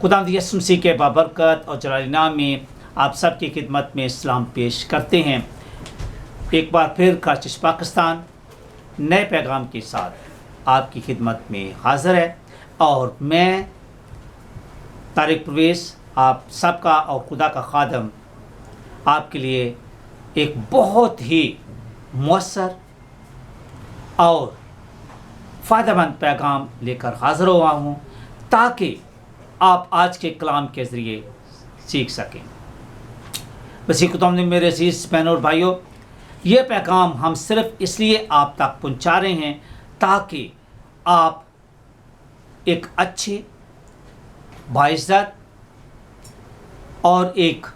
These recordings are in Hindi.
खुदावंद यीशु मसीह के बाबरकत और जलाली नाम में आप सबकी खिदमत में सलाम पेश करते हैं। एक बार फिर काशिश पाकिस्तान नए पैगाम के साथ आपकी खिदमत में हाज़िर है और मैं तारिक परवेज़ आप सबका और खुदा का खादम आपके लिए एक बहुत ही मौसर और फ़ायदेमंद पैगाम लेकर हाज़िर हुआ हूँ ताकि आप आज के कलाम के ज़रिए सीख सकें। मसीह खुदावंद में मेरे अज़ीज़ बहनों और भाइयों, ये पैगाम हम सिर्फ़ इसलिए आप तक पहुँचा रहे हैं ताकि आप एक अच्छे बाइज़्ज़त और एक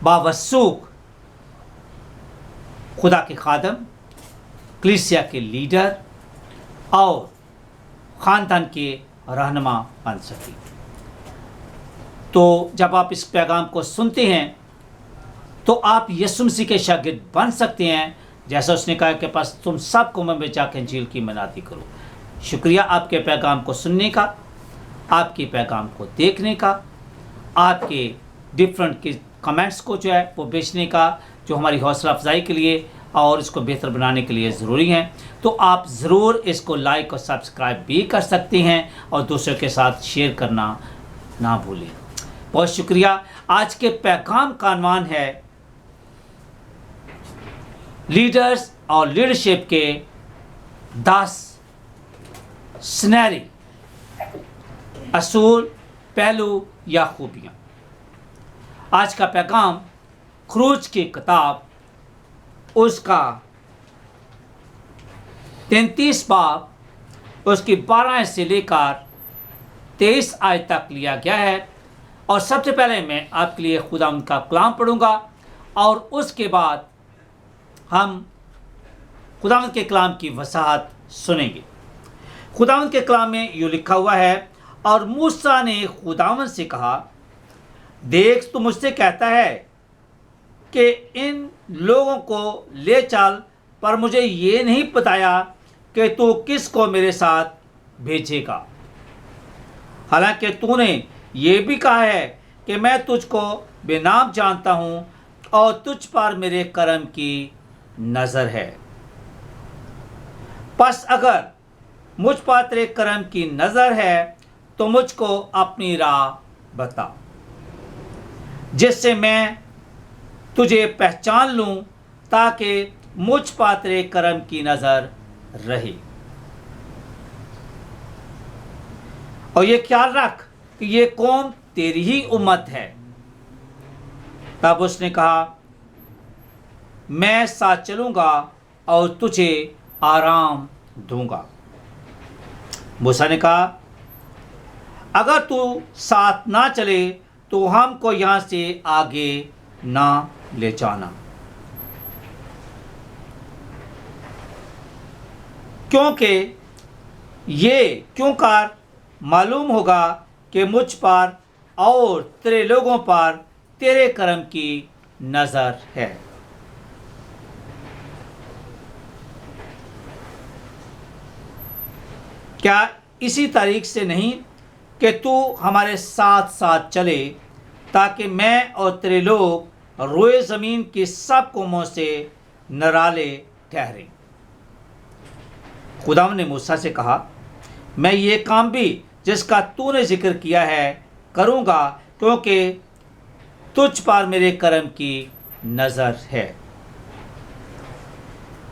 बावसूख खुदा के खादम, कलीसिया के लीडर और ख़ानदान के रहनुमा बन सकें। तो जब आप इस पैगाम को सुनते हैं तो आप यीशु मसीह के शागिर्द बन सकते हैं, जैसा उसने कहा कि बस तुम सब कौमों में जाकर इंजील की मनाती करो। शुक्रिया आपके पैगाम को सुनने का, आपके पैगाम को देखने का, आपके डिफरेंट के कमेंट्स को जो है वो बेचने का, जो हमारी हौसला अफजाई के लिए और इसको बेहतर बनाने के लिए ज़रूरी है। तो आप ज़रूर इसको लाइक और सब्सक्राइब भी कर सकते हैं और दूसरों के साथ शेयर करना ना भूलें। बहुत शुक्रिया। आज के पैगाम का अनवान है लीडर्स और लीडरशिप के 10 सुनहरी असूल, पहलू या खूबियाँ। आज का पैगाम खरूज की किताब उसका 33 बाब उसकी 12 से लेकर 23 आयत तक लिया गया है। और सबसे पहले मैं आपके लिए खुदावंद का कलाम पढ़ूंगा और उसके बाद हम खुदावंद के कलाम की वसाहत सुनेंगे। खुदावंद के कलाम में यूँ लिखा हुआ है, और मूसा ने खुदावंद से कहा, देख तू मुझसे कहता है कि इन लोगों को ले चल, पर मुझे ये नहीं बताया कि तू किसको मेरे साथ भेजेगा। हालांकि तूने ये भी कहा है कि मैं तुझको बेनाम जानता हूँ और तुझ पर मेरे करम की नज़र है। बस अगर मुझ पर तेरे करम की नज़र है तो मुझको अपनी राह बता, जिससे मैं तुझे पहचान लूँ, ताकि मुझ पर तेरे करम की नज़र रहे। और ये ख्याल रख कि ये कौम तेरी ही उम्मत है। तब उसने कहा, मैं साथ चलूँगा और तुझे आराम दूंगा। मूसा ने कहा, अगर तू साथ ना चले तो हमको यहाँ से आगे ना ले जाना, क्योंकि ये क्यों कर मालूम होगा कि मुझ पर और तेरे लोगों पर तेरे करम की नज़र है। क्या इसी तारीख से नहीं कि तू हमारे साथ साथ चले, ताकि मैं और तेरे लोग रोए ज़मीन की सब कौमों से निराले ठहरें। खुदावंद ने मूसा से कहा, मैं ये काम भी जिसका तूने जिक्र किया है करूँगा, क्योंकि तुझ पर मेरे करम की नज़र है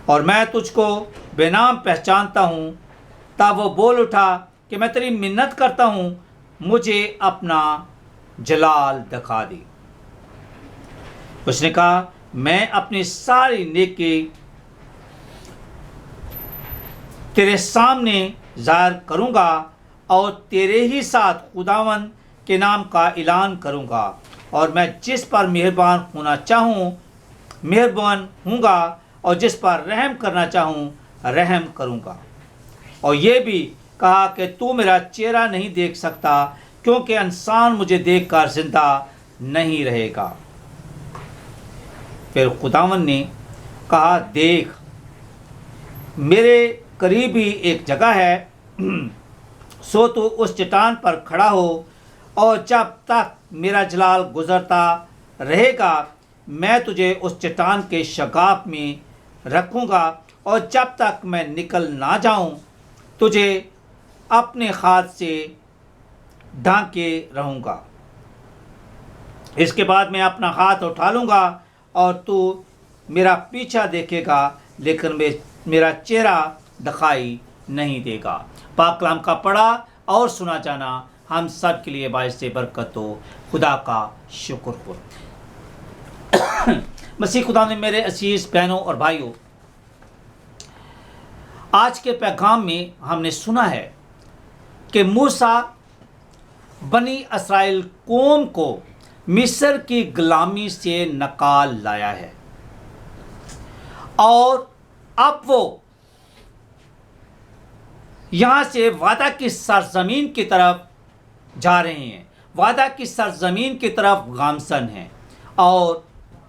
और मैं तुझको बेनाम पहचानता हूँ। तब वो बोल उठा कि मैं तेरी मिन्नत करता हूँ, मुझे अपना जलाल दिखा दे। उसने कहा, मैं अपनी सारी नेकी तेरे सामने ज़ाहिर करूँगा और तेरे ही साथ खुदावंद के नाम का ऐलान करूँगा, और मैं जिस पर मेहरबान होना चाहूँ मेहरबान हूँगा और जिस पर रहम करना चाहूँ रहम करूँगा। और ये भी कहा कि तू मेरा चेहरा नहीं देख सकता, क्योंकि इंसान मुझे देखकर जिंदा नहीं रहेगा। फिर खुदावंद ने कहा, देख मेरे करीब ही एक जगह है, सो तू उस चट्टान पर खड़ा हो और जब तक मेरा जलाल गुजरता रहेगा मैं तुझे उस चट्टान के शगाफ में रखूँगा, और जब तक मैं निकल ना जाऊँ तुझे अपने हाथ से ढांके रहूँगा। इसके बाद मैं अपना हाथ उठा लूँगा और तू मेरा पीछा देखेगा, लेकिन मेरा चेहरा दिखाई नहीं देगा। पाक कलाम का पढ़ा और सुना जाना हम सब के लिए बाइस बरकत हो। खुदा का शुक्र हो। मसीह खुदा ने मेरे अजीज बहनों और भाइयों, आज के पैगाम में हमने सुना है कि मूसा बनी इस्राएल कौम को मिस्र की गुलामी से निकाल लाया है और अब वो यहाँ से वादा की सरजमीन की तरफ जा रहे हैं। वादा की सरजमीन की तरफ गामसन हैं और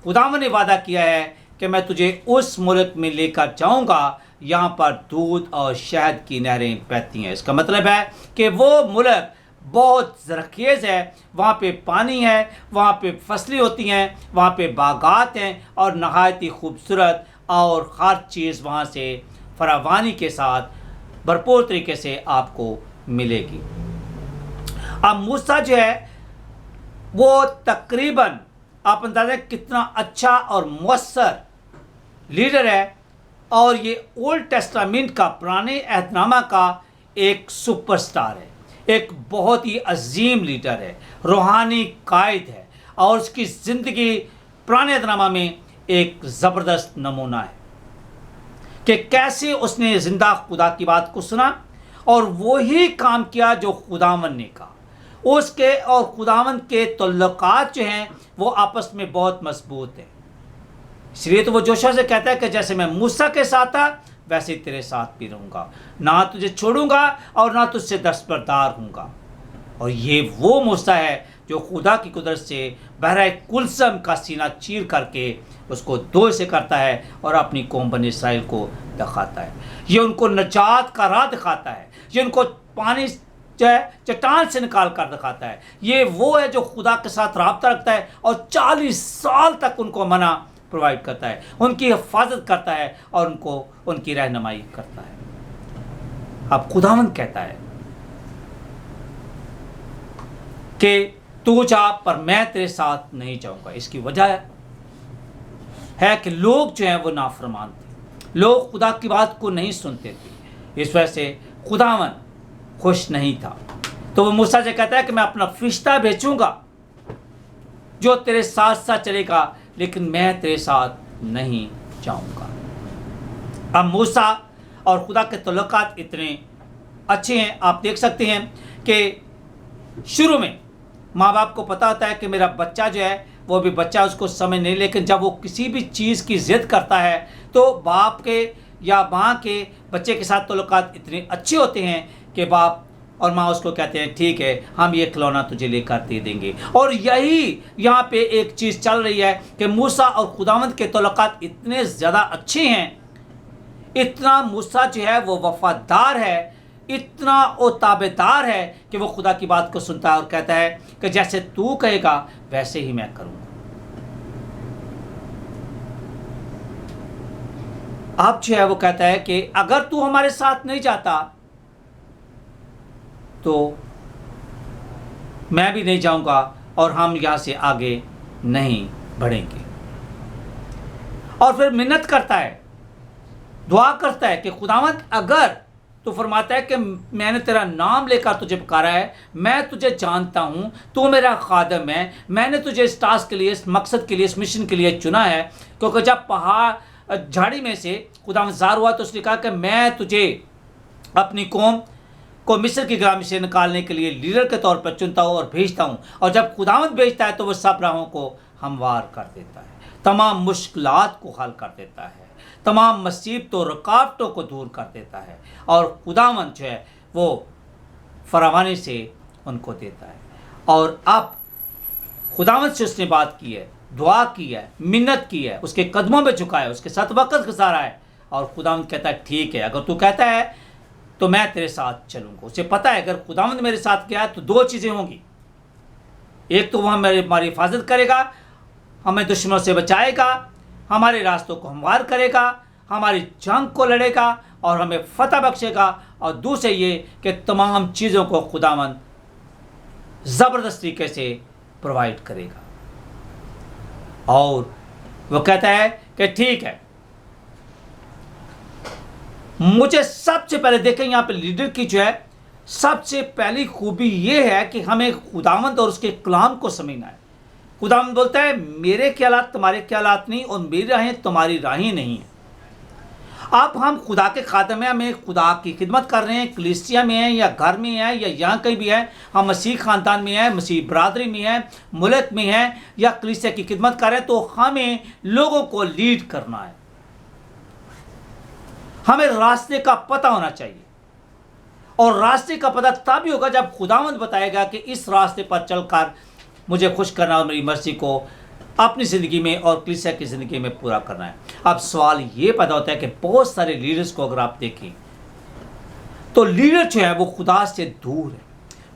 खुदावंद ने वादा किया है कि मैं तुझे उस मुल्क में लेकर जाऊंगा यहाँ पर दूध और शहद की नहरें बहती हैं। इसका मतलब है कि वो मुल्क बहुत ज़रखेज़ है, वहाँ पे पानी है, वहाँ पे फसलें होती हैं, वहाँ पे बागात हैं और नहायत ही खूबसूरत और हर चीज़ वहाँ से फरावानी के साथ भरपूर तरीके से आपको मिलेगी। अब मूसा जो है वो तकरीबन आप अंदाज़ा कितना अच्छा और मौसर लीडर है और ये ओल्ड टेस्टामेंट का पुराने अहदनामा का एक सुपरस्टार है, एक बहुत ही अजीम लीडर है, रूहानी कायद है और उसकी ज़िंदगी पुराने अहदनामा में एक ज़बरदस्त नमूना है कि कैसे उसने ज़िंदा खुदा की बात को सुना और वही काम किया जो खुदावंद ने कहा। उसके और खुदावंद के तल्लुकात जो हैं वो आपस में बहुत मजबूत हैं। इसलिए तो वो जोशा से कहता है कि जैसे मैं मूसा के साथ था वैसे तेरे साथ भी रहूँगा, ना तुझे छोड़ूंगा और ना तुझसे दस्तबरदार हूँगा। और ये वो मूसा है जो खुदा की कुदरत से बहरा कुलसम का सीना चीर करके उसको दो से करता है और अपनी कौम बनी इस्राएल को दिखाता है। ये उनको नजात का राह दिखाता है, ये उनको पानी चट्टान से निकाल कर दिखाता है। ये वो है जो खुदा के साथ राब्ता रखता है और 40 साल तक उनको मना प्रोवाइड करता है, उनकी हिफाजत करता है और उनको उनकी रहनुमाई करता है। अब खुदावंद कहता है कि तू जा पर मैं तेरे साथ नहीं जाऊंगा। इसकी वजह है कि लोग जो हैं वो नाफरमान थे, लोग खुदा की बात को नहीं सुनते थे। इस वजह से खुदावंद खुश नहीं था। तो वो मूसा से कहता है कि मैं अपना फरिश्ता भेजूंगा जो तेरे साथ साथ चलेगा, लेकिन मैं तेरे साथ नहीं जाऊंगा। अब मूसा और खुदा के तल्लुकात इतने अच्छे हैं, आप देख सकते हैं कि शुरू में माँ बाप को पता होता है कि मेरा बच्चा जो है वो भी बच्चा, उसको समय नहीं, लेकिन जब वो किसी भी चीज़ की ज़िद करता है तो बाप के या माँ के बच्चे के साथ तल्लुकात इतने अच्छे होते हैं कि बाप और माँ उसको कहते हैं ठीक है हम ये खिलौना तुझे लेकर दे देंगे। और यही यहाँ पे एक चीज़ चल रही है कि मूसा और खुदावंद के तल्लुकात इतने ज़्यादा अच्छे हैं, इतना मूसा जो है वो वफादार है, इतना वो ताबेदार है कि वो खुदा की बात को सुनता है और कहता है कि जैसे तू कहेगा वैसे ही मैं करूँगा। अब जो है वो कहता है कि अगर तू हमारे साथ नहीं जाता तो मैं भी नहीं जाऊंगा और हम यहाँ से आगे नहीं बढ़ेंगे। और फिर मिन्नत करता है, दुआ करता है कि खुदावंद अगर तो फरमाता है कि मैंने तेरा नाम लेकर तुझे पुकारा है, मैं तुझे जानता हूँ, तू मेरा खादम है, मैंने तुझे इस टास्क के लिए, इस मकसद के लिए, इस मिशन के लिए चुना है। क्योंकि जब पहाड़ झाड़ी में से खुदावंद ज़ाहिर हुआ तो उसने कहा कि मैं तुझे अपनी कौम को मिस्र की गुलामी से निकालने के लिए लीडर के तौर पर चुनता हूँ और भेजता हूँ। और जब खुदावंद भेजता है तो वह सब राहों को हमवार कर देता है, तमाम मुश्किलात को हल कर देता है, तमाम मुसीबतों रुकावटों को दूर कर देता है और खुदावंद जो है वो फरावानी से उनको देता है। और अब खुदावंद से उसने बात की है, दुआ की है, मिन्नत की है, उसके कदमों में झुका है, उसके साथ वक्त गुजारा है और खुदावंद कहता है ठीक है, अगर तू कहता है तो मैं तेरे साथ चलूँगा। उसे पता है अगर खुदावंद मेरे साथ गया तो दो चीज़ें होंगी, एक तो वो हमारी हिफाजत करेगा, हमें दुश्मनों से बचाएगा, हमारे रास्तों को हमवार करेगा, हमारी जंग को लड़ेगा और हमें फतह बख्शेगा। और दूसरे ये कि तमाम चीज़ों को खुदावंद ज़बरदस्त तरीके से प्रोवाइड करेगा। और वो कहता है कि ठीक है, मुझे सबसे पहले देखें यहाँ पे लीडर की जो है सबसे पहली खूबी ये है कि हमें खुदावंद और उसके कलाम को समझना है। खुदावंद बोलता है मेरे ख्यालात तुम्हारे ख्यालात नहीं और मेरी राहें तुम्हारी राहें नहीं है। अब हम खुदा के खादम हैं, हमें खुदा की खिदमत कर रहे हैं, कलीसिया में हैं या घर में हैं या यहाँ कहीं भी है, हम मसीह ख़ानदान में हैं, मसीह बरादरी में हैं, मुल्क में हैं या कलीसिया की खिदमत कर रहे हैं, तो हमें लोगों को लीड करना है। हमें रास्ते का पता होना चाहिए और रास्ते का पता तभी होगा जब खुदावंद बताएगा कि इस रास्ते पर चलकर मुझे खुश करना और मेरी मर्जी को अपनी ज़िंदगी में और कलीसिया की ज़िंदगी में पूरा करना है। अब सवाल ये पैदा होता है कि बहुत सारे लीडर्स को अगर आप देखें तो लीडर जो है वो खुदा से दूर है।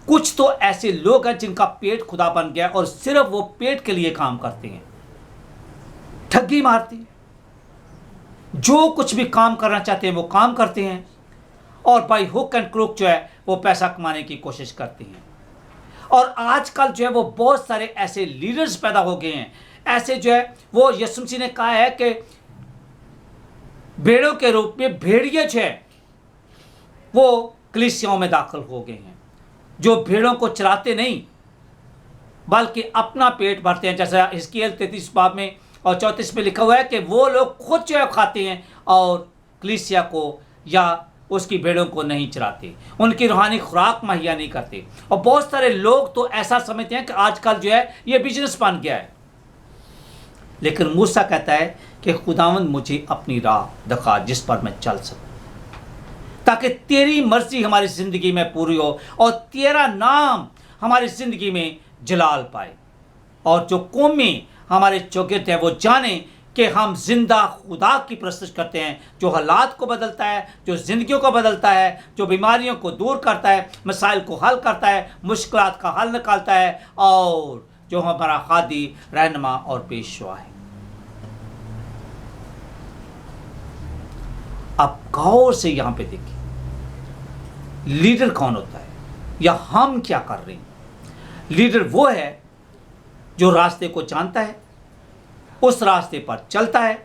कुछ तो ऐसे लोग हैं जिनका पेट खुदा बन गया और सिर्फ वो पेट के लिए काम करते हैं, ठगी मारते हैं, जो कुछ भी काम करना चाहते हैं वो काम करते हैं और बाई हुक एंड क्रुक जो है वो पैसा कमाने की कोशिश करते हैं। और आजकल जो है वो बहुत सारे ऐसे लीडर्स पैदा हो गए हैं, ऐसे जो है वो यीशु मसीह ने कहा है कि भेड़ों के रूप में भेड़िए जो है वो कलीसियाओं में दाखिल हो गए हैं, जो भेड़ों को चराते नहीं बल्कि अपना पेट भरते हैं। जैसा हिजकिय्याह 33 बाब में और 34 में लिखा हुआ है कि वो लोग खुद जो है खाते हैं और कलीसिया को या उसकी भेड़ों को नहीं चराते, उनकी रूहानी खुराक मुहैया नहीं करते। और बहुत सारे लोग तो ऐसा समझते हैं कि आजकल जो है ये बिजनेस बन गया है, लेकिन मूसा कहता है कि खुदावंद मुझे अपनी राह दिखा जिस पर मैं चल सकूं, ताकि तेरी मर्जी हमारी ज़िंदगी में पूरी हो और तेरा नाम हमारी ज़िंदगी में जलाल पाए और जो कौमें हमारे चौगिर्द हैं वो जाने कि हम जिंदा खुदा की परस्तिश करते हैं, जो हालात को बदलता है, जो ज़िंदगियों को बदलता है, जो बीमारियों को दूर करता है, मसाइल को हल करता है, मुश्किलात का हल निकालता है और जो हमारा हादी रहनुमा और पेशवा है। अब गौर से यहाँ पे देखिए लीडर कौन होता है या हम क्या कर रहे हैं। लीडर वो है जो रास्ते को जानता है, उस रास्ते पर चलता है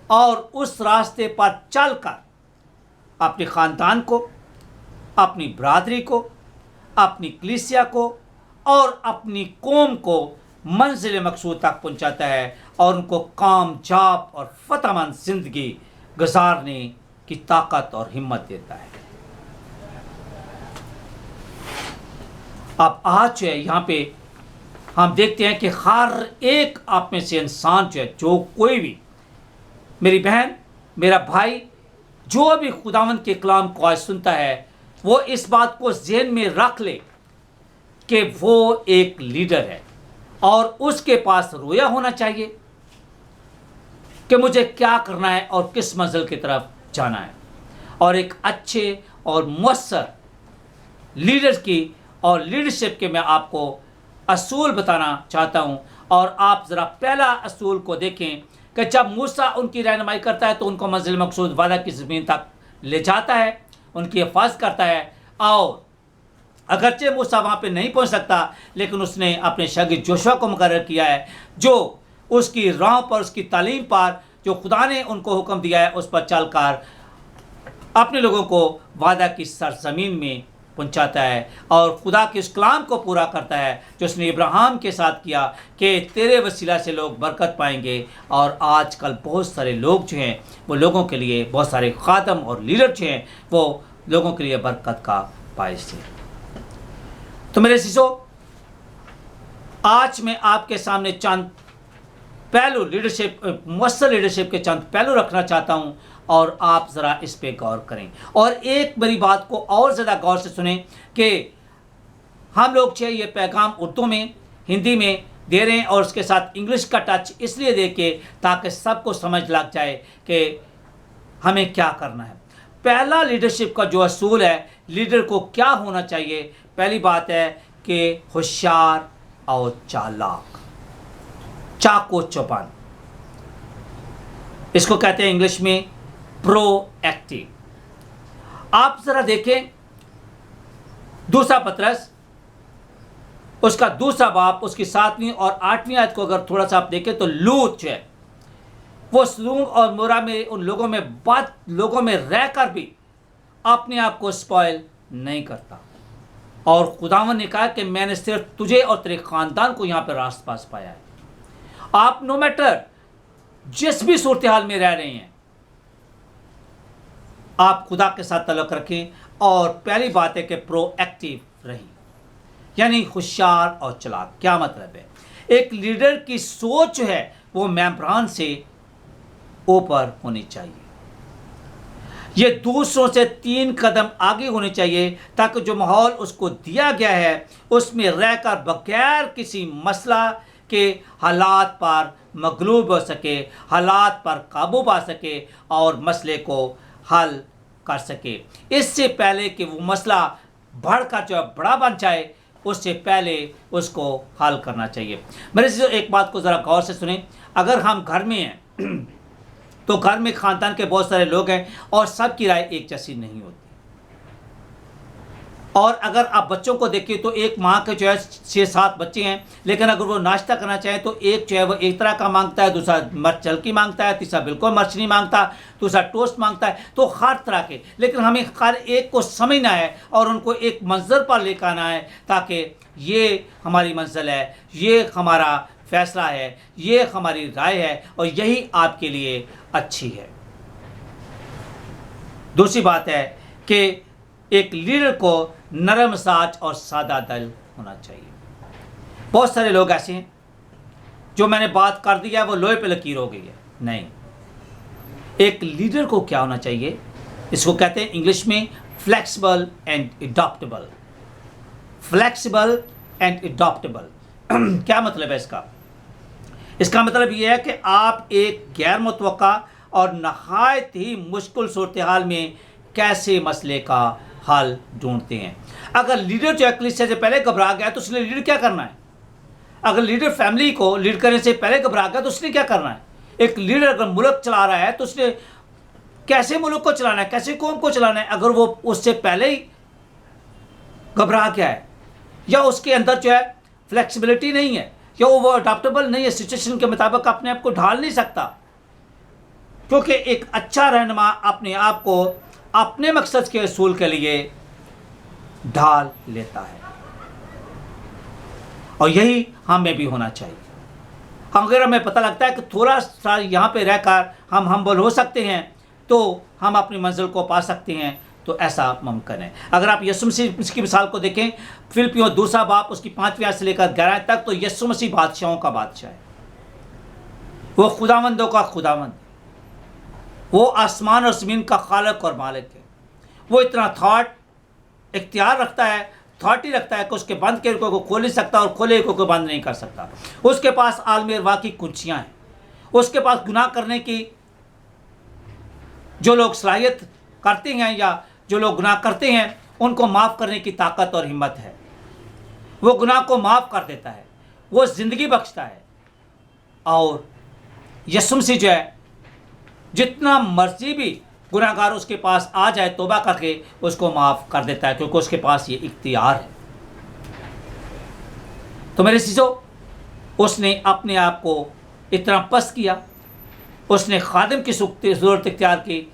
और उस रास्ते पर चलकर अपने ख़ानदान को, अपनी बरादरी को, अपनी कलीसिया को और अपनी कौम को मंजिल मकसूद तक पहुंचाता है और उनको कामयाब और फतहमंद ज़िंदगी गुजारने की ताकत और हिम्मत देता है। अब आज जो है यहाँ पे हम देखते हैं कि हर एक आप में से इंसान जो है, जो कोई भी, मेरी बहन, मेरा भाई, जो भी खुदावंद के कलाम को आज सुनता है वो इस बात को ज़हन में रख ले कि वो एक लीडर है और उसके पास रोया होना चाहिए कि मुझे क्या करना है और किस मंजिल की तरफ जाना है। और एक अच्छे और मुअस्सर लीडर की और लीडरशिप के मैं आपको असूल बताना चाहता हूँ। और आप ज़रा पहला असूल को देखें कि जब मूसा उनकी रहनुमाई करता है तो उनको मंजिल मकसूद वादा की ज़मीन तक ले जाता है, उनकी हिफाजत करता है। और अगरचे मूसा वहाँ पे नहीं पहुँच सकता, लेकिन उसने अपने शागिर्द जोशुआ को मुकर्रर किया है, जो उसकी राह पर, उसकी तालीम पर, जो खुदा ने उनको हुक्म दिया है उस पर चलकर अपने लोगों को वादा की सरजमीन में पहुंचाता है और खुदा के उस कलाम को पूरा करता है जो उसने इब्राहिम के साथ किया कि तेरे वसीला से लोग बरकत पाएंगे। और आजकल बहुत सारे लोग जो हैं वो लोगों के लिए, बहुत सारे खादम और लीडर जो हैं वो लोगों के लिए बरकत का बायस है। तो मेरे शिशो, आज मैं आपके सामने चंद पहलू लीडरशिप, मुअस्सर लीडरशिप के चंद पहलू रखना चाहता हूँ और आप ज़रा इस पे गौर करें और एक मेरी बात को और ज़्यादा गौर से सुनें कि हम लोग जो ये पैगाम उर्दू में, हिंदी में दे रहे हैं और उसके साथ इंग्लिश का टच इसलिए दे के ताकि सबको समझ लग जाए कि हमें क्या करना है। पहला लीडरशिप का जो असूल है, लीडर को क्या होना चाहिए, पहली बात है कि होशियार और चालाक, चाको चौपान। इसको कहते हैं इंग्लिश में प्रोएक्टिव। आप जरा देखें दूसरा पत्रस, उसका दूसरा बाब, उसकी 7वीं और 8वीं आयत को अगर थोड़ा सा आप देखें तो लूत है, वो सदूम और मोरा में उन लोगों में रहकर भी अपने आप को स्पॉइल नहीं करता। और खुदावन ने कहा कि मैंने सिर्फ तुझे और तेरे खानदान को यहां पर रास्त पास पाया है। आप नो मैटर जिस भी सूरत हाल में रह रहे हैं, आप खुदा के साथ ताल्लुक रखें। और पहली बात है कि प्रोएक्टिव रहें, यानी होशियार और चालाक। क्या मतलब है? एक लीडर की सोच है वो मेंबरान से ऊपर होनी चाहिए, ये दूसरों से 3 कदम आगे होनी चाहिए, ताकि जो माहौल उसको दिया गया है उसमें रहकर बगैर किसी मसला के हालात पर मगलूब हो सके, हालात पर काबू पा सके और मसले को हल कर सके। इससे पहले कि वो मसला बढ़कर जो बड़ा बन जाए, उससे पहले उसको हल करना चाहिए। मेरे से एक बात को ज़रा गौर से सुने। अगर हम घर में हैं तो घर में ख़ानदान के बहुत सारे लोग हैं और सबकी राय एक जैसी नहीं होती। और अगर आप बच्चों को देखें तो एक माँ के जो है 6-7 बच्चे हैं, लेकिन अगर वो नाश्ता करना चाहें तो एक जो है वो एक तरह का मांगता है, दूसरा मिर्च चलकी मांगता है, तीसरा बिल्कुल मिर्च नहीं मांगता, दूसरा टोस्ट मांगता है। तो हर तरह के, लेकिन हमें हर एक को समझना है और उनको एक मंजिल पर लेकर आना है, ताकि ये हमारी मंजिल है, ये हमारा फैसला है, ये हमारी राय है और यही आपके लिए अच्छी है। दूसरी बात है कि एक लीडर को नरम मिजाज और सादा दिल होना चाहिए। बहुत सारे लोग ऐसे हैं जो मैंने बात कर दिया वो लोहे पे लकीर हो गई है। नहीं, एक लीडर को क्या होना चाहिए? इसको कहते हैं इंग्लिश में फ्लेक्सिबल एंड एडॉप्टेबल। फ्लेक्सिबल एंड एडॉप्टेबल क्या मतलब है इसका? इसका मतलब यह है कि आप एक गैर मुतवक्का और नहायत ही मुश्किल सूरत हाल में कैसे मसले का हल ढूंढते हैं। अगर लीडर जो कलीसिया से पहले घबरा गया तो उसने लीडर क्या करना है? अगर लीडर फैमिली को लीड करने से पहले घबरा गया तो उसने क्या करना है? एक लीडर अगर मुल्क चला रहा है तो उसने कैसे मुल्क को चलाना है, कैसे कौम को चलाना है? अगर वो उससे पहले ही घबरा गया है या उसके अंदर जो है फ्लेक्सिबिलिटी नहीं है या वो अडॉप्टेबल नहीं है, सिचुएशन के मुताबिक अपने आप को ढाल नहीं सकता, क्योंकि एक अच्छा रहनुमा अपने आप को अपने मकसद के असूल के लिए ढाल लेता है। और यही हमें भी होना चाहिए। अगर हमें पता लगता है कि थोड़ा सा यहाँ पे रहकर हम हम्बल हो सकते हैं तो हम अपनी मंजिल को पा सकते हैं, तो ऐसा मुमकिन है। अगर आप यीशु मसीह की मिसाल को देखें, फिलिपियों 2 बाब उसकी 5वीं आयत से लेकर 11 आयत तक, तो यीशु मसीह बादशाहों का बादशाह है, वो खुदावंदों का खुदावंद, वो आसमान और ज़मीन का खालिक और मालिक है। वो इतना इख्तियार रखता है, अथॉरिटी रखता है कि उसके बंद के को खोल नहीं सकता और खोले को बंद नहीं कर सकता। उसके पास आलम अरवाह की कुंजियाँ हैं, उसके पास गुनाह करने की जो लोग सलाहियत करते हैं या जो लोग गुनाह करते हैं उनको माफ़ करने की ताकत और हिम्मत है। वो गुनाह को माफ़ कर देता है, वो ज़िंदगी बख्शता है। और यीशु मसीह जो है जितना मर्जी भी गुनाहगार उसके पास आ जाए तौबा करके उसको माफ़ कर देता है, क्योंकि उसके पास ये इख्तियार है। तो मेरे चीज़ों, उसने अपने आप को इतना पस्त किया, उसने खादिम की ज़रूरत इख्तियार की,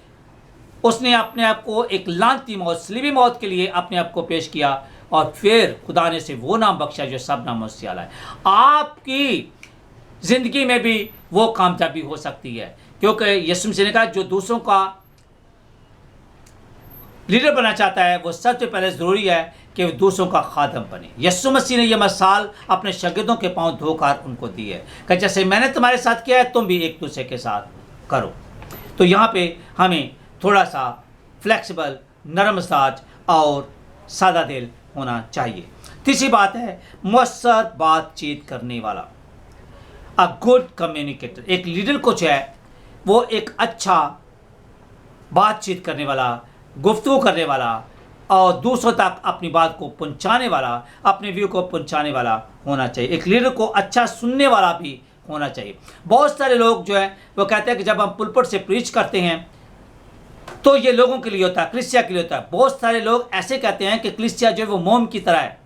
उसने अपने आप को एक लानती मौत, सलीबी मौत के लिए अपने आप को पेश किया और फिर खुदा ने से वो नाम बख्शा जो सब नामों से आला है। आपकी ज़िंदगी में भी वो कामयाबी हो सकती है, क्योंकि यीशु मसीह ने कहा जो दूसरों का लीडर बनना चाहता है वो सबसे पहले ज़रूरी है कि वो दूसरों का खादम बने। यीशु मसीह ने यह मिसाल अपने शागिर्दों के पांव धोकर उनको दी है कि जैसे मैंने तुम्हारे साथ किया है तुम भी एक दूसरे के साथ करो। तो यहाँ पे हमें थोड़ा सा फ्लेक्सिबल, नरम मिजाज और सादा दिल होना चाहिए। तीसरी बात है मुअस्सर बातचीत करने वाला, अ गुड कम्युनिकेटर। एक लीडर को जो है वो एक अच्छा बातचीत करने वाला, गुफ्तगू करने वाला और दूसरों तक अपनी बात को पहुंचाने वाला, अपने व्यू को पहुंचाने वाला होना चाहिए। एक लीडर को अच्छा सुनने वाला भी होना चाहिए। बहुत सारे लोग जो है वो कहते हैं कि जब हम पुलपट से प्रीच करते हैं तो ये लोगों के लिए होता है, कलीसिया के लिए होता है। बहुत सारे लोग ऐसे कहते हैं कि कलीसिया जो है वो मोम की तरह है,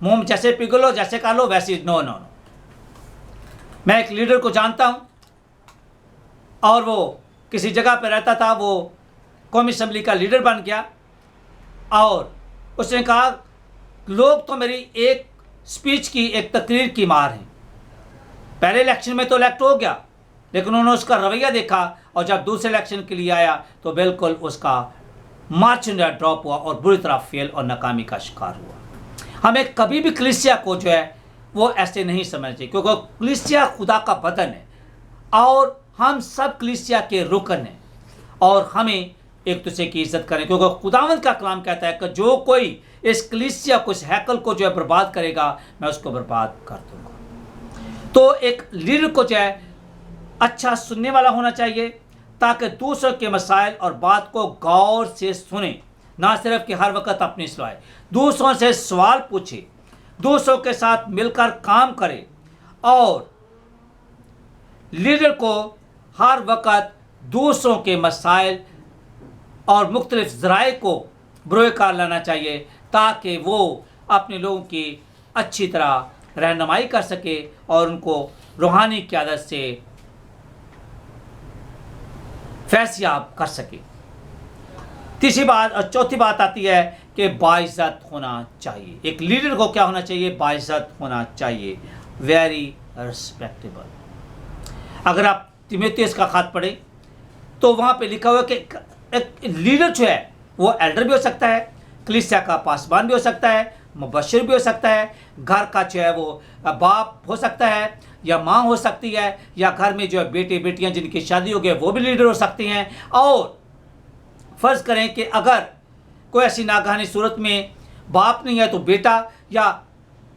मोम जैसे पिघलो जैसे कर लो वैसे। नो नो नो, मैं एक लीडर को जानता हूं और वो किसी जगह पर रहता था, वो कौमी असेंबली का लीडर बन गया और उसने कहा लोग तो मेरी एक स्पीच की, एक तकरीर की मार हैं। पहले इलेक्शन में तो इलेक्ट हो गया, लेकिन उन्होंने उसका रवैया देखा और जब दूसरे इलेक्शन के लिए आया तो बिल्कुल उसका मार्च इंडिया ड्रॉप हुआ और बुरी तरह फेल और नाकामी का शिकार हुआ। हमें कभी भी कलीसिया को जो है वो ऐसे नहीं समझना चाहिए, क्योंकि कलीसिया खुदा का बदन है और हम सब कलीसिया के रुकन हैं और हमें एक दूसरे की इज्जत करें, क्योंकि खुदावंद का कलाम कहता है कि जो कोई इस कलीसिया को, इस हैकल को जो है बर्बाद करेगा, मैं उसको बर्बाद कर दूंगा। तो एक लीडर को जो है अच्छा सुनने वाला होना चाहिए ताकि दूसरों के मसाइल और बात को गौर से सुने, ना सिर्फ कि हर वक्त अपनी सुनाए, दूसरों से सवाल पूछे, दूसरों के साथ मिलकर काम करे और लीडर को हर वक्त दूसरों के मसाइल और मुख्तलिफ ज़राए को बरोकार लाना चाहिए ताकि वो अपने लोगों की अच्छी तरह रहनुमाई कर सके और उनको रूहानी क़यादत से फैज़याब कर सके। तीसरी बात और चौथी बात आती है कि बाइज़्ज़त होना चाहिए। एक लीडर को क्या होना चाहिए? बाइज़्ज़त होना चाहिए, वेरी रिस्पेक्टेबल। अगर आप तीमुथियुस का खत पढ़ें तो वहाँ पे लिखा हुआ है कि एक लीडर जो है वो एल्डर भी हो सकता है, कलीसिया का पासबान भी हो सकता है, मुबश्शिर भी हो सकता है, घर का जो है वो बाप हो सकता है या माँ हो सकती है, या घर में जो है बेटे बेटियाँ जिनकी शादी हो गई वो भी लीडर हो सकती हैं। और फ़र्ज़ करें कि अगर कोई ऐसी नागहानी सूरत में बाप नहीं है तो बेटा, या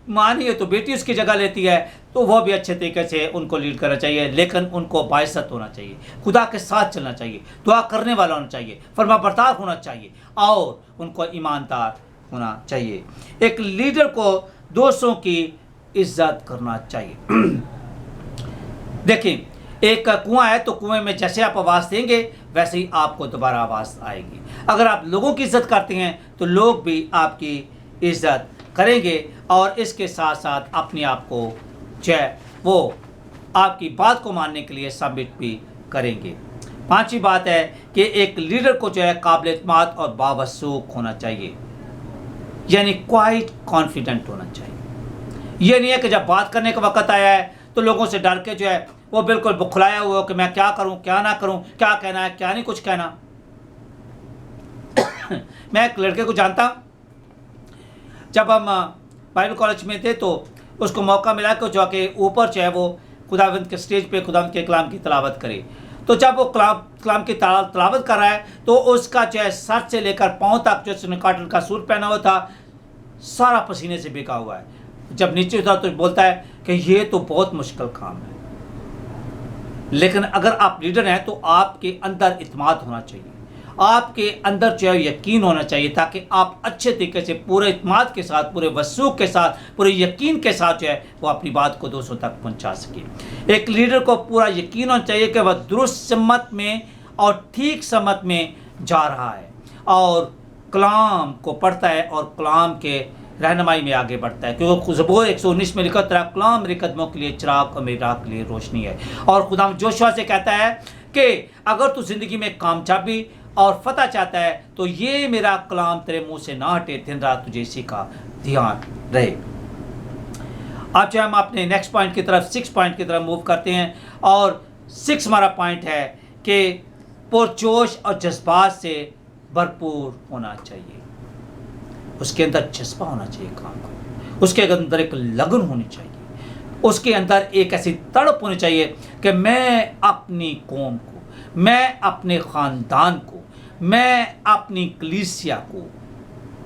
माँ नहीं है तो बेटी उसकी जगह लेती है, तो वो भी अच्छे तरीके से उनको लीड करना चाहिए, लेकिन उनको बाइज़्ज़त होना चाहिए, खुदा के साथ चलना चाहिए, दुआ करने वाला होना चाहिए, फरमाबरदार होना चाहिए और उनको ईमानदार होना चाहिए। एक लीडर को दूसरों की इज्जत करना चाहिए। देखिए, एक कुआं है तो कुएं में जैसे आप आवाज़ देंगे वैसे ही आपको दोबारा आवाज़ आएगी। अगर आप लोगों की इज्जत करते हैं तो लोग भी आपकी इज्जत करेंगे और इसके साथ साथ अपने आप को जो है वो आपकी बात को मानने के लिए सबमिट भी करेंगे। पांचवी बात है कि एक लीडर को जो है काबिल एतमाद और बावसूख होना चाहिए, यानी क्वाइट कॉन्फिडेंट होना चाहिए। ये नहीं है कि जब बात करने का वक्त आया है तो लोगों से डर के जो है वो बिल्कुल बुखलाया हुआ हो कि मैं क्या करूं क्या ना करूं, क्या कहना है क्या नहीं कुछ कहना। मैं एक लड़के को जानता हूं, जब हम बाइबल कॉलेज में थे तो उसको मौका मिला कि जो कि ऊपर जो है वो खुदावंद के स्टेज पे खुदावंद के कलाम की तिलावत करे। तो जब वो कलाम की तिलावत कर रहा है तो उसका जो है सर से लेकर पाँव तक जो उसने कॉटन का सूट पहना हुआ था सारा पसीने से भीगा हुआ है। जब नीचे उतरा तो बोलता है कि ये तो बहुत मुश्किल काम है। लेकिन अगर आप लीडर हैं तो आपके अंदर इत्मीनान होना चाहिए, आपके अंदर जो है यकीन होना चाहिए, ताकि आप अच्छे तरीके से पूरे इत्मीनान के साथ, पूरे वसूख के साथ, पूरे यकीन के साथ जो है वो अपनी बात को दूसरों तक पहुंचा सके। एक लीडर को पूरा यकीन होना चाहिए कि वह दुरुस्त सम्मत में और ठीक सम्मत में जा रहा है और कलाम को पढ़ता है और कलाम के रहनुमाई में आगे बढ़ता है, क्योंकि ज़बूर 119 में लिखा तेरा कलाम मेरे कदमों के लिए चिराग और मेरी राह के लिए रोशनी है। और खुदा जोशुआ से कहता है कि अगर तू ज़िंदगी में कामयाबी और फतह चाहता है तो ये मेरा कलाम तेरे मुंह से ना हटे, दिन रात तुझे इसी का ध्यान रहे। अब जो हम अपने नेक्स्ट पॉइंट की तरफ 6 पॉइंट की तरफ मूव करते हैं और 6 हमारा पॉइंट है कि पुरजोश और जज्बात से भरपूर होना चाहिए। उसके अंदर जज्बा होना चाहिए काम का, उसके अंदर एक लगन होनी चाहिए, उसके अंदर एक ऐसी तड़प होनी चाहिए कि मैं अपनी कौम को, मैं अपने ख़ानदान को, मैं अपनी कलीसिया को,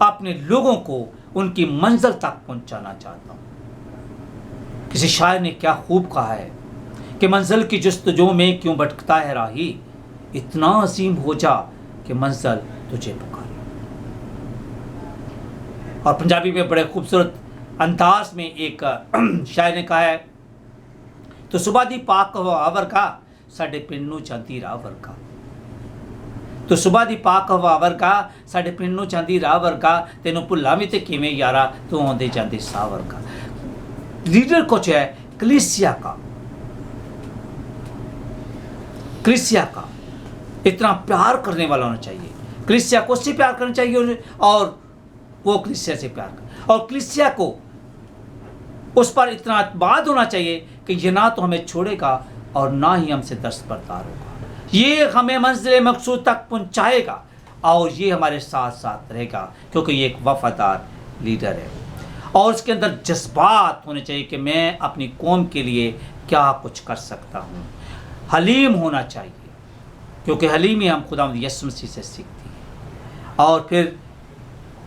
अपने लोगों को उनकी मंजिल तक पहुंचाना चाहता हूं। किसी शायर ने क्या खूब कहा है कि मंजिल की जस्तजू में क्यों भटकता है राही, इतना अजीम हो जा कि मंजिल तुझे पुकारे। और पंजाबी में बड़े खूबसूरत अंदाज में एक शायर ने कहा है, तो सुबह दी पाक हवा वर्गा साडे पिंड नूं चांदी राह वर्गा। तो सुबह दी पाक हवा वर्गा साडे पिंड नूं चांदी राह वर्गा, तेनों भुल्लां वी ते किवें यारा तू आउंदे जांदे साह वर्गा। लीडर को जो है कलीसिया का इतना प्यार करने वाला होना चाहिए। कलीसिया को उससे प्यार करना चाहिए और वो कलीसिया से प्यार कर, और कलीसिया को उस पर इतना अतमाद होना चाहिए कि ये ना तो हमें छोड़ेगा और ना ही हमसे दस्तबरदार होगा। ये हमें मंजिल मकसूद तक पहुंचाएगा और ये हमारे साथ साथ रहेगा, क्योंकि ये एक वफादार लीडर है। और उसके अंदर जज्बात होने चाहिए कि मैं अपनी कौम के लिए क्या कुछ कर सकता हूँ। हलीम होना चाहिए, क्योंकि हलीमी हम खुदावंद यीशु मसीह से सीखते हैं। और फिर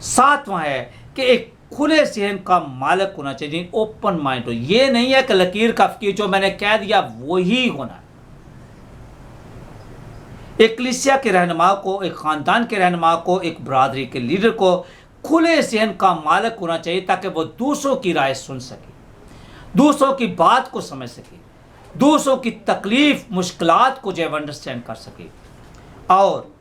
सातवां है कि एक खुले जहन का मालिक होना चाहिए, ओपन माइंड हो। ये नहीं है कि लकीर का फकीर जो मैंने कह दिया वो ही होना है। एक कलीसिया के रहनुमा को, एक खानदान के रहनुमा को, एक बरादरी के लीडर को खुले जहन का मालिक होना चाहिए, ताकि वो दूसरों की राय सुन सके, दूसरों की बात को समझ सके, दूसरों की तकलीफ मुश्किलात को जो अंडरस्टैंड कर सके, और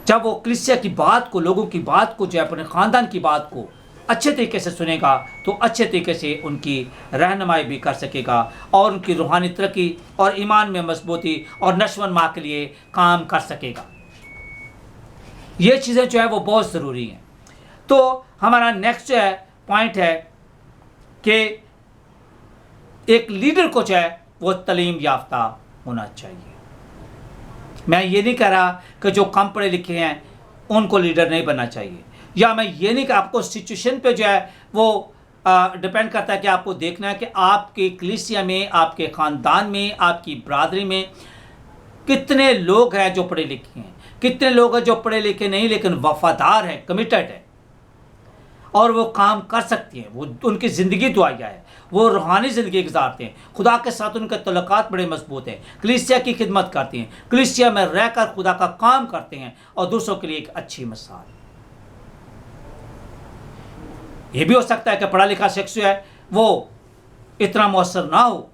जब वो कलीसिया की बात को, लोगों की बात को, जो अपने खानदान की बात को अच्छे तरीके से सुनेगा तो अच्छे तरीके से उनकी रहनुमाई भी कर सकेगा और उनकी रूहानी तरक्की और ईमान में मजबूती और नशोन्माह के लिए काम कर सकेगा। ये चीज़ें जो है वो बहुत ज़रूरी हैं। तो हमारा नेक्स्ट जो है पॉइंट है कि एक लीडर को जो है वो तालीम याफ्ता होना चाहिए। मैं ये नहीं कह रहा कि जो कम पढ़े लिखे हैं उनको लीडर नहीं बनना चाहिए, या मैं ये नहीं कि आपको सिचुएशन पे जो है वो डिपेंड करता है कि आपको देखना है कि आपके कलीसिया में, आपके ख़ानदान में, आपकी बरादरी में कितने लोग हैं जो पढ़े लिखे हैं, कितने लोग हैं जो पढ़े लिखे नहीं लेकिन वफादार हैं, कमिटेड है और वो काम कर सकती हैं, वो उनकी ज़िंदगी दुआया है, वो रूहानी ज़िंदगी गुजारते हैं, खुदा के साथ उनके तल्लुकात बड़े मजबूत हैं, कलीसिया की खिदमत करती हैं, कलीसिया में रहकर खुदा का काम करते हैं और दूसरों के लिए एक अच्छी मिसाल। ये भी हो सकता है कि पढ़ा लिखा शख्स जो है वो इतना मौसर ना हो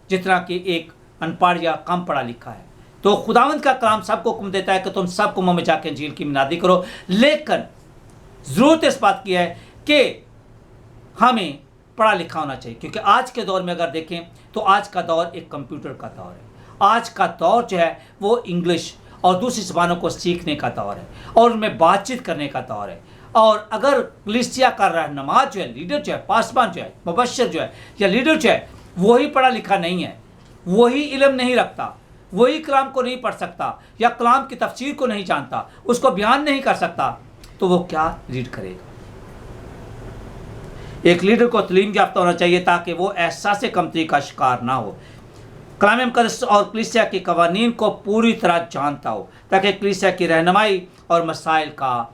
जितना कि एक अनपढ़ या कम पढ़ा लिखा है। तो खुदावंद का काम सबको हुक्म देता है कि तुम सब कौमों में जाकर इंजील की मुनादी करो, लेकिन ज़रूरत इस बात की है कि हमें पढ़ा लिखा होना चाहिए, क्योंकि आज के दौर में अगर देखें तो आज का दौर एक कंप्यूटर का दौर है। आज का दौर जो है वो इंग्लिश और दूसरी ज़बानों को सीखने का दौर है और उनमें बातचीत करने का दौर है। और अगर कलीसिया का रहनुमा जो है, लीडर जो है, पासबान जो है, मुबश्शिर जो है या लीडर जो है, वही पढ़ा लिखा नहीं है, वही इल्म नहीं रखता, वही कलाम को नहीं पढ़ सकता या कलाम की तफसीर को नहीं जानता, उसको बयान नहीं कर सकता, तो वो क्या लीड करेगा। एक लीडर को तालीम याफ्ता होना चाहिए ताकि वो एहसास कमतरी का शिकार ना हो, कलाम मुक़द्दस और कलीसिया के कवानीन को पूरी तरह जानता हो, ताकि कलीसिया की रहनुमाई और मसाइल का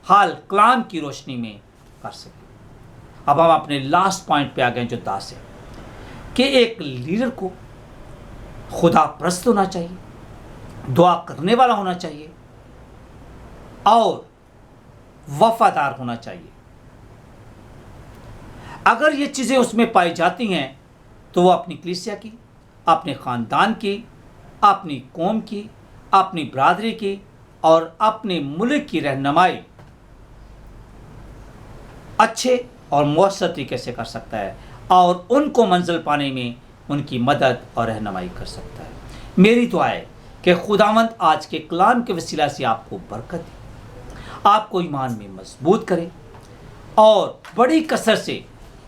हाल कलाम की रोशनी में कर सके। अब हम अपने लास्ट पॉइंट पे आ गए जो 10 है कि एक लीडर को खुदा परस्त होना चाहिए, दुआ करने वाला होना चाहिए और वफादार होना चाहिए। अगर ये चीज़ें उसमें पाई जाती हैं तो वो अपनी कलीसिया की, अपने ख़ानदान की, अपनी कौम की, अपनी बरादरी की और अपने मुल्क की रहनुमाई अच्छे और मौसर तरीके से कर सकता है और उनको मंजिल पाने में उनकी मदद और रहनुमाई कर सकता है। मेरी दुआ है कि खुदावंद आज के कलाम के वसीला से आपको बरकत दे, आपको ईमान में मजबूत करे और बड़ी कसरत से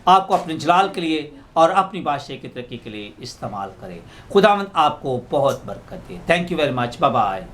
आपको अपने जलाल के लिए और अपनी बादशाही की तरक्की के लिए इस्तेमाल करे। खुदावंद आपको बहुत बरकत दे। Thank you very much. Bye bye.